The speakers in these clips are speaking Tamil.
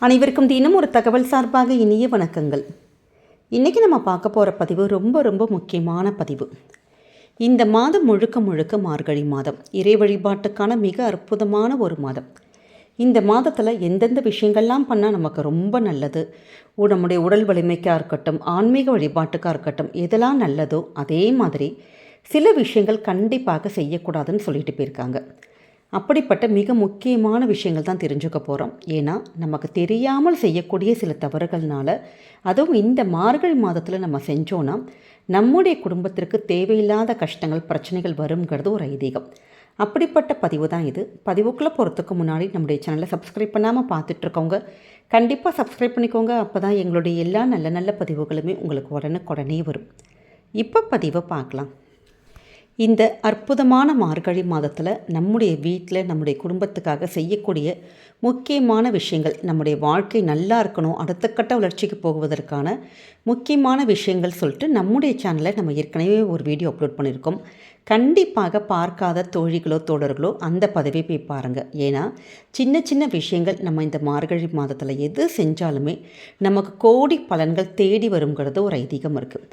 அனைவருக்கும் தினம் ஒரு தகவல் சார்பாக இனிய வணக்கங்கள். இன்றைக்கி நம்ம பார்க்க போகிற பதிவு ரொம்ப ரொம்ப முக்கியமான பதிவு. இந்த மாதம் முழுக்க முழுக்க மார்கழி மாதம், இறை வழிபாட்டுக்கான மிக அற்புதமான ஒரு மாதம். இந்த மாதத்தில் எந்தெந்த விஷயங்கள்லாம் பண்ணால் நமக்கு ரொம்ப நல்லது, நம்முடைய உடல் வலிமைக்காக இருக்கட்டும், ஆன்மீக வழிபாட்டுக்காக இருக்கட்டும், எதெல்லாம் நல்லதோ அதே மாதிரி சில விஷயங்கள் கண்டிப்பாக செய்யக்கூடாதுன்னு சொல்லிட்டு போயிருக்காங்க. அப்படிப்பட்ட மிக முக்கியமான விஷயங்கள் தான் தெரிஞ்சுக்க போகிறோம். ஏன்னா நமக்கு தெரியாமல் செய்யக்கூடிய சில தவறுகள்னால, அதுவும் இந்த மார்கழி மாதத்தில் நம்ம செஞ்சோன்னா நம்முடைய குடும்பத்திற்கு தேவையில்லாத கஷ்டங்கள் பிரச்சனைகள் வருங்கிறது ஒரு ஐதீகம். அப்படிப்பட்ட பதிவு தான் இது. பதிவுக்குள்ளே போகிறதுக்கு முன்னாடி நம்முடைய சேனலை சப்ஸ்கிரைப் பண்ணாமல் பார்த்துட்ருக்கவங்க கண்டிப்பாக சப்ஸ்கிரைப் பண்ணிக்கோங்க. அப்போ தான் எங்களுடைய எல்லா நல்ல நல்ல பதிவுகளுமே உங்களுக்கு உடனுக்குடனே வரும். இப்போ பதிவை பார்க்கலாம். இந்த அற்புதமான மார்கழி மாதத்தில் நம்முடைய வீட்டில் நம்முடைய குடும்பத்துக்காக செய்யக்கூடிய முக்கியமான விஷயங்கள், நம்முடைய வாழ்க்கை நல்லா இருக்கணும், அடுத்த கட்ட வளர்ச்சிக்கு போகுவதற்கான முக்கியமான விஷயங்கள் சொல்லிட்டு நம்முடைய சேனலில் நம்ம ஏற்கனவே ஒரு வீடியோ அப்லோட் பண்ணியிருக்கோம். கண்டிப்பாக பார்க்காத தோழிகளோ தோழர்களோ அந்த பதவியை போய் பாருங்கள். ஏன்னா சின்ன சின்ன விஷயங்கள் நம்ம இந்த மார்கழி மாதத்தில் எது செஞ்சாலுமே நமக்கு கோடி பலன்கள் தேடி வருங்கிறது ஒரு ஐதீகம் இருக்குது.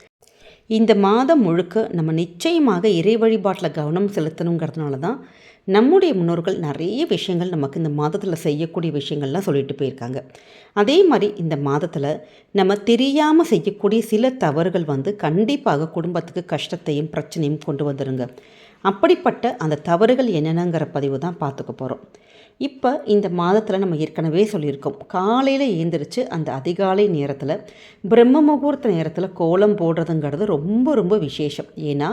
இந்த மாதம் முழுக்க நம்ம நிச்சயமாக இறை வழிபாட்டில் கவனம் செலுத்தணுங்கிறதுனால தான் நம்முடைய முன்னோர்கள் நிறைய விஷயங்கள் நமக்கு இந்த மாதத்தில் செய்யக்கூடிய விஷயங்கள்லாம் சொல்லிட்டு போயிருக்காங்க. அதே மாதிரி இந்த மாதத்தில் நம்ம தெரியாமல் செய்யக்கூடிய சில தவறுகள் கண்டிப்பாக குடும்பத்துக்கு கஷ்டத்தையும் பிரச்சனையும் கொண்டு வந்துடுங்க. அப்படிப்பட்ட அந்த தவறுகள் என்னென்னங்கிற பதிவு தான் பார்த்துக்க போகிறோம். இப்போ இந்த மாதத்தில் நம்ம ஏற்கனவே சொல்லியிருக்கோம், காலையில் எழுந்திரிச்சு அந்த அதிகாலை நேரத்தில் பிரம்ம முகூர்த்த நேரத்தில் கோலம் போடுறதுங்கிறது ரொம்ப ரொம்ப விசேஷம். ஏன்னா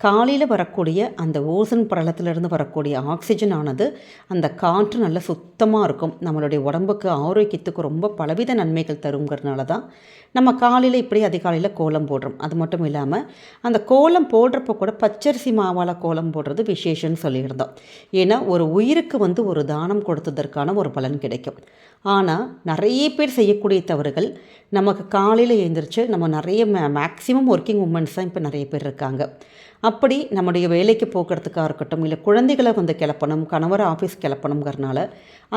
காலையில் வரக்கூடிய அந்த ஓசோன் படலத்திலிருந்து வரக்கூடிய ஆக்சிஜன் ஆனது அந்த காற்று நல்ல சுத்தமாக இருக்கும், நம்மளுடைய உடம்புக்கு ஆரோக்கியத்துக்கு ரொம்ப பலவித நன்மைகள் தருங்கிறதுனால தான் நம்ம காலையில் இப்படி அதிகாலையில் கோலம் போடுறோம். அது மட்டும் இல்லாமல் அந்த கோலம் போடுறப்போ கூட பச்சரிசி மாவால் கோலம் போடுறது விசேஷம்னு சொல்லியிருந்தோம். ஏன்னா ஒரு உயிருக்கு ஒரு தானம் கொடுத்ததற்கான ஒரு பலன் கிடைக்கும். ஆனால் நிறைய பேர் செய்யக்கூடிய தவறுகள், நமக்கு காலையில் எழுந்திரிச்சு நம்ம நிறைய மேக்ஸிமம் ஒர்க்கிங் உமன்ஸ் தான் இப்போ நிறைய பேர் இருக்காங்க. அப்படி நம்முடைய வேலைக்கு போக்குறதுக்காக இருக்கட்டும், இல்லை குழந்தைகளை கிளப்பணும், கணவரை ஆஃபீஸ் கிளப்பணுங்கிறனால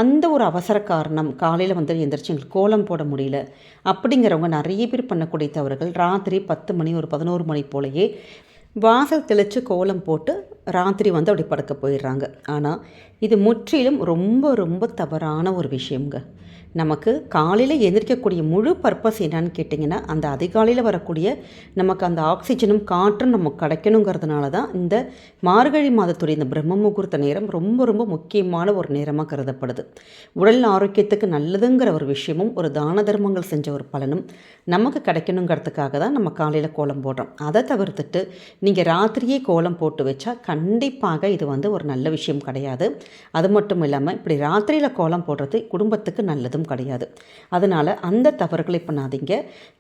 அந்த ஒரு அவசர காரணம் காலையில் எழுந்திரிச்சு எங்களுக்கு கோலம் போட முடியல அப்படிங்கிறவங்க நிறைய பேர் பண்ணக்கூடிய தவறுகள், ராத்திரி 10 மணி ஒரு 11 மணி போலேயே வாசல் தெளித்து கோலம் போட்டு ராத்திரி அப்படி படுக்க போயிடுறாங்க. ஆனால் இது முற்றிலும் ரொம்ப ரொம்ப தவறான ஒரு விஷயங்க. நமக்கு காலையில் எந்திரிக்கக்கூடிய முழு பர்பஸ் என்னன்னு கேட்டிங்கன்னா, அந்த அதிகாலையில் வரக்கூடிய நமக்கு அந்த ஆக்சிஜனும் காற்றும் நமக்கு கிடைக்கணுங்கிறதுனால தான் இந்த மார்கழி மாதத்துடைய இந்த பிரம்ம முகூர்த்த நேரம் ரொம்ப ரொம்ப முக்கியமான ஒரு நேரமாக கருதப்படுது. உடல் ஆரோக்கியத்துக்கு நல்லதுங்கிற ஒரு விஷயமும், ஒரு தான தர்மங்கள் செஞ்ச ஒரு பலனும் நமக்கு கிடைக்கணுங்கிறதுக்காக தான் நம்ம காலையில் கோலம் போடுறோம். அதை தவிர்த்துட்டு நீங்கள் ராத்திரியே கோலம் போட்டு வச்சா கண்டிப்பாக இது ஒரு நல்ல விஷயம் கிடையாது. அது மட்டும் இல்லாமல் இப்படி ராத்திரியில் கோலம் போடுறது குடும்பத்துக்கு நல்லதும் கிடையாது. அதனால் அந்த தவறுகளை பண்ணாதீங்க.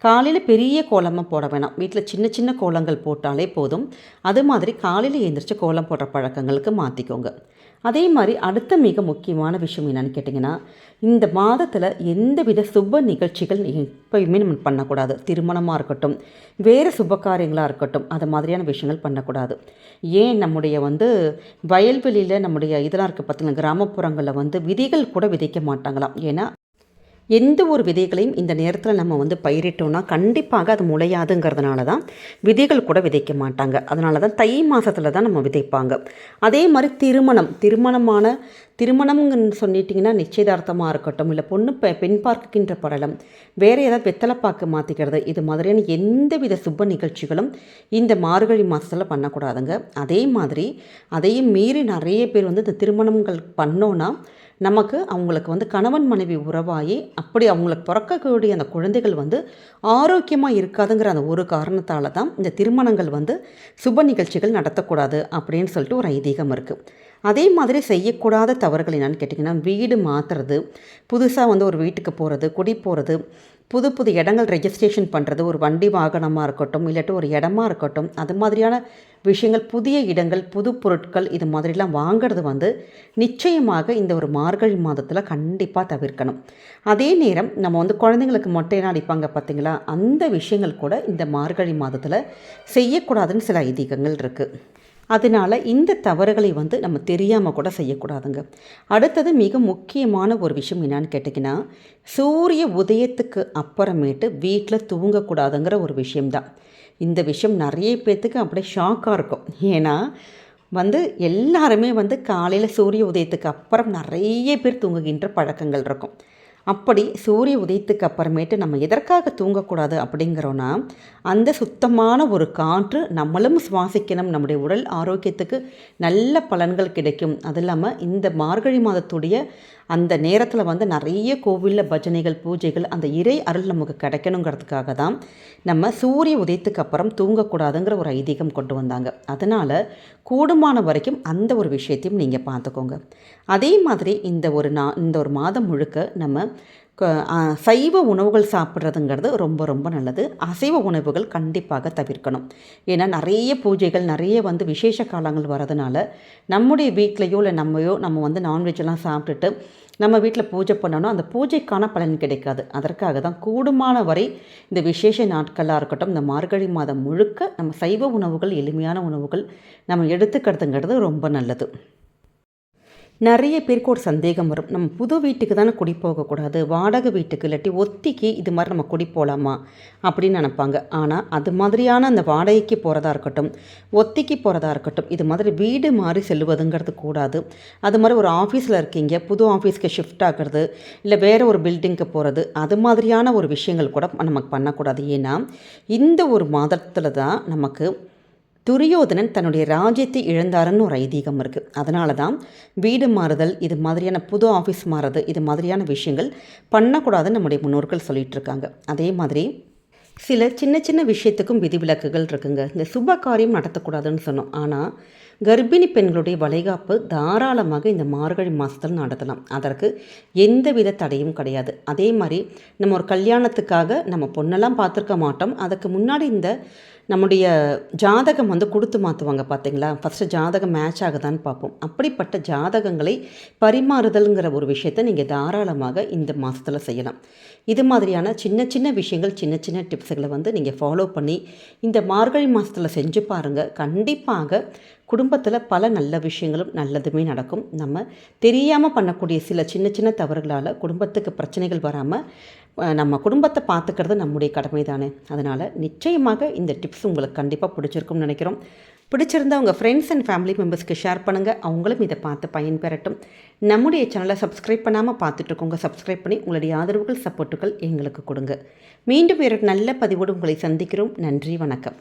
காலையில் பெரிய கோலமாக போட வேணாம், வீட்டில் சின்ன சின்ன கோலங்கள் போட்டாலே போதும். அது மாதிரி காலையில் எழுந்திரிச்சு கோலம் போடுற பழக்கங்களுக்கு மாற்றிக்கோங்க. அதே மாதிரி அடுத்த மிக முக்கியமான விஷயம் என்னென்னு கேட்டிங்கன்னா, இந்த மாதத்தில் எந்தவித சுப நிகழ்ச்சிகள் எப்பயுமே நம்ம பண்ணக்கூடாது. திருமணமாக இருக்கட்டும், வேறு சுப காரியங்களாக இருக்கட்டும், அது மாதிரியான விஷயங்கள் பண்ணக்கூடாது. ஏன் நம்முடைய வயல்வெளியில் நம்முடைய இதெல்லாம் இருக்குது பார்த்திங்கன்னா, கிராமப்புறங்களில் விதைகள் கூட விதைக்க மாட்டாங்களாம். ஏன்னா எந்த ஒரு விதைகளையும் இந்த நேரத்தில் நம்ம பயிரிட்டோம்னா கண்டிப்பாக அது முளையாதுங்கிறதுனால தான் விதைகள் கூட விதைக்க மாட்டாங்க. அதனால தான் தை மாதத்தில் தான் நம்ம விதைப்பாங்க. அதே மாதிரி திருமணம்னு சொல்லிட்டிங்கன்னா, நிச்சயதார்த்தமாக இருக்கட்டும், இல்லை பொண்ணு பெண் பார்க்கின்ற படலம், வேறு ஏதாவது வெத்தலைப்பாக்கு மாற்றிக்கிறது, இது மாதிரியான எந்தவித சுப நிகழ்ச்சிகளும் இந்த மார்கழி மாதத்தில் பண்ணக்கூடாதுங்க. அதே மாதிரி அதையும் மீறி நிறைய பேர் இந்த திருமணங்கள் பண்ணோன்னா நமக்கு அவங்களுக்கு கணவன் மனைவி உறவாகி அப்படி அவங்களுக்கு பிறக்கக்கூடிய அந்த குழந்தைகள் ஆரோக்கியமாக இருக்காதுங்கிற அந்த ஒரு காரணத்தால் தான் இந்த திருமணங்கள் சுப நிகழ்ச்சிகள் நடத்தக்கூடாது அப்படின்னு சொல்லிட்டு ஒரு ஐதீகம் இருக்குது. அதே மாதிரி செய்யக்கூடாத தவறுகள் என்னென்னு கேட்டிங்கன்னா, வீடு மாற்றுறது, புதுசாக ஒரு வீட்டுக்கு போகிறது, குடி போகிறது, புது புது இடங்கள் ரெஜிஸ்ட்ரேஷன் பண்ணுறது, ஒரு வண்டி வாகனமாக இருக்கட்டும், இல்லாட்டி ஒரு இடமா இருக்கட்டும், அது மாதிரியான விஷயங்கள், புதிய இடங்கள், புது பொருட்கள், இது மாதிரிலாம் வாங்கிறது நிச்சயமாக இந்த ஒரு மார்கழி மாதத்தில் கண்டிப்பாக தவிர்க்கணும். அதே நேரம் நம்ம குழந்தைங்களுக்கு மொட்டையெல்லாம் அடிப்பாங்க பார்த்திங்களா, அந்த விஷயங்கள் கூட இந்த மார்கழி மாதத்தில் செய்யக்கூடாதுன்னு சில ஐதீகங்கள் இருக்குது. அதனால் இந்த தவறுகளை வந்து நம்ம தெரியாமல் கூட செய்யக்கூடாதுங்க. அடுத்தது மிக முக்கியமான ஒரு விஷயம் என்னான்னு கேட்டிங்கன்னா, சூரிய உதயத்துக்கு அப்புறமேட்டு வீட்டில் தூங்கக்கூடாதுங்கிற ஒரு விஷயம்தான். இந்த விஷயம் நிறைய பேர்த்துக்கு அப்படியே ஷாக்காக இருக்கும். ஏன்னா வந்து எல்லாருமே வந்து காலையில் சூரிய உதயத்துக்கு அப்புறம் நிறைய பேர் தூங்குகின்ற பழக்கங்கள் இருக்கும். அப்படி சூரிய உதயத்துக்கு அப்புறமேட்டு நம்ம எதற்காக தூங்கக்கூடாது அப்படிங்கிறோன்னா, அந்த சுத்தமான ஒரு காற்று நம்மளும் சுவாசிக்கணும், நம்முடைய உடல் ஆரோக்கியத்துக்கு நல்ல பலன்கள் கிடைக்கும். அது இல்லாமல் இந்த மார்கழி மாதத்துடைய அந்த நேரத்தில் வந்து நிறைய கோவிலில் பஜனைகள், பூஜைகள், அந்த இறை அருள் நமக்கு கிடைக்கணுங்கிறதுக்காக தான் நம்ம சூரிய உதயத்துக்கு அப்புறம் தூங்கக்கூடாதுங்கிற ஒரு ஐதீகம் கொண்டு வந்தாங்க. அதனால் கூடுமான வரைக்கும் அந்த ஒரு விஷயத்தையும் நீங்கள் பார்த்துக்கோங்க. அதே மாதிரி இந்த ஒரு மாதம் முழுக்க நம்ம சைவ உணவுகள் சாப்பிட்றதுங்கிறது ரொம்ப ரொம்ப நல்லது. அசைவ உணவுகள் கண்டிப்பாக தவிர்க்கணும். ஏன்னா நிறைய பூஜைகள், நிறைய வந்து விசேஷ காலங்கள் வரதுனால நம்முடைய வீட்லேயோ இல்லை நம்ம வந்து நான்வெஜ்லாம் சாப்பிட்டுட்டு நம்ம வீட்டில் பூஜை பண்ணோன்னா அந்த பூஜைக்கான பலன் கிடைக்காது. அதற்காக தான் கூடுமான வரை இந்த விசேஷ நாட்களாக இருக்கட்டும், இந்த மார்கழி மாதம் முழுக்க நம்ம சைவ உணவுகள், எளிமையான உணவுகள் நம்ம எடுத்துக்கிறதுங்கிறது ரொம்ப நல்லது. நிறைய பேருக்கு ஒரு சந்தேகம் வரும். நம்ம புது வீட்டுக்கு தானே குடி போகக்கூடாது, வாடகை வீட்டுக்கு இல்லாட்டி ஒத்திக்கு இது மாதிரி நம்ம குடி போகலாமா அப்படின்னு நினப்பாங்க. ஆனால் அது மாதிரியான அந்த வாடகைக்கு போகிறதா இருக்கட்டும், ஒத்திக்கு போகிறதா இருக்கட்டும், இது மாதிரி வீடு மாறி செல்லுவதுங்கிறது கூடாது. அது மாதிரி ஒரு ஆஃபீஸில் இருக்கீங்க, புது ஆஃபீஸ்க்கு ஷிஃப்ட் ஆகிறது, இல்லை வேறு ஒரு பில்டிங்க்கு போகிறது, அது மாதிரியான ஒரு விஷயங்கள் கூட நமக்கு பண்ணக்கூடாது. ஏன்னா இந்த ஒரு மாதத்தில் தான் நமக்கு துரியோதனன் தன்னுடைய ராஜ்யத்தை இழந்தாருன்னு ஒரு ஐதீகம் இருக்குது. அதனால தான் வீடு மாறுதல், இது மாதிரியான புது ஆஃபீஸ் மாறுறது, இது மாதிரியான விஷயங்கள் பண்ணக்கூடாதுன்னு நம்முடைய முன்னோர்கள் சொல்லிகிட்டு இருக்காங்க. அதே மாதிரி சில சின்ன சின்ன விஷயத்துக்கும் விதிவிலக்குகள் இருக்குங்க. இந்த சுப காரியம் நடத்தக்கூடாதுன்னு சொன்னோம். ஆனால் கர்ப்பிணி பெண்களுடைய வளைகாப்பு தாராளமாக இந்த மார்கழி மாதத்தில் நடத்தலாம். அதற்கு எந்தவித தடையும் கிடையாது. அதே மாதிரி நம்ம ஒரு கல்யாணத்துக்காக நம்ம பொண்ணெல்லாம் பார்த்துருக்க மாட்டோம். அதுக்கு முன்னாடி இந்த நம்முடைய ஜாதகம் வந்து கொடுத்து மாற்றுவாங்க பார்த்தீங்களா? ஃபஸ்ட்டு ஜாதகம் மேட்ச் ஆகுதான்னு பார்ப்போம். அப்படிப்பட்ட ஜாதகங்களை பரிமாறுதல்ங்கிற ஒரு விஷயத்தை நீங்கள் தாராளமாக இந்த மாதத்தில் செய்யலாம். இது மாதிரியான சின்ன சின்ன விஷயங்கள், சின்ன சின்ன டிப்ஸுகளை வந்து நீங்கள் ஃபாலோ பண்ணி இந்த மார்கழி மாதத்தில் செஞ்சு பாருங்கள். கண்டிப்பாக குடும்பத்தில் பல நல்ல விஷயங்களும் நல்லதுமே நடக்கும். நம்ம தெரியாமல் பண்ணக்கூடிய சில சின்ன சின்ன தவறுகளால் குடும்பத்துக்கு பிரச்சனைகள் வராமல் நம்ம குடும்பத்தை பார்த்துக்கிறது நம்முடைய கடமை தானே. அதனால் நிச்சயமாக இந்த டிப்ஸ் உங்களுக்கு கண்டிப்பாக பிடிச்சிருக்கும்னு நினைக்கிறோம். பிடிச்சிருந்தால் உங்கள் ஃப்ரெண்ட்ஸ் அண்ட் ஃபேமிலி மெம்பர்ஸ்க்கு ஷேர் பண்ணுங்கள். அவங்களும் இதை பார்த்து பயன்பெறட்டும். நம்முடைய சேனலை சப்ஸ்கிரைப் பண்ணாமல் பார்த்துட்ருக்கோங்க. சப்ஸ்கிரைப் பண்ணி உங்களுடைய ஆதரவுகள், சப்போர்ட்டுகள் எங்களுக்கு கொடுங்க. மீண்டும் வேறு நல்ல பதிவோடு உங்களை சந்திக்கிறோம். நன்றி, வணக்கம்.